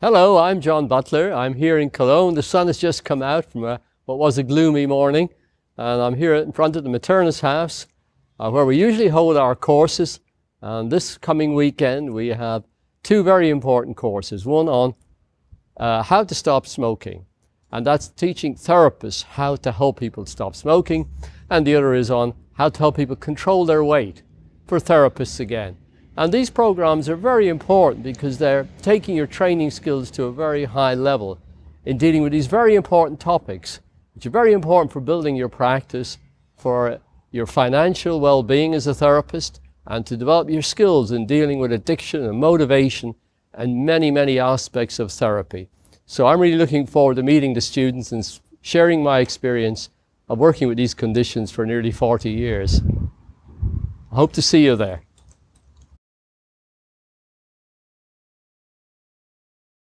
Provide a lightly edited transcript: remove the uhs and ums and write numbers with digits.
Hello, I'm John Butler. I'm here in Cologne. The sun has just come out from what was a gloomy morning, and I'm here in front of the Maternushaus, where we usually hold our courses. And this coming weekend we have two very important courses. One on how to stop smoking, and that's teaching therapists how to help people stop smoking, and the other is on how to help people control their weight for therapists again. And these programs are very important because they're taking your training skills to a very high level in dealing with these very important topics, which are very important for building your practice, for your financial well-being as a therapist, and to develop your skills in dealing with addiction and motivation and many, many aspects of therapy. So I'm really looking forward to meeting the students and sharing my experience of working with these conditions for nearly 40 years. I hope to see you there.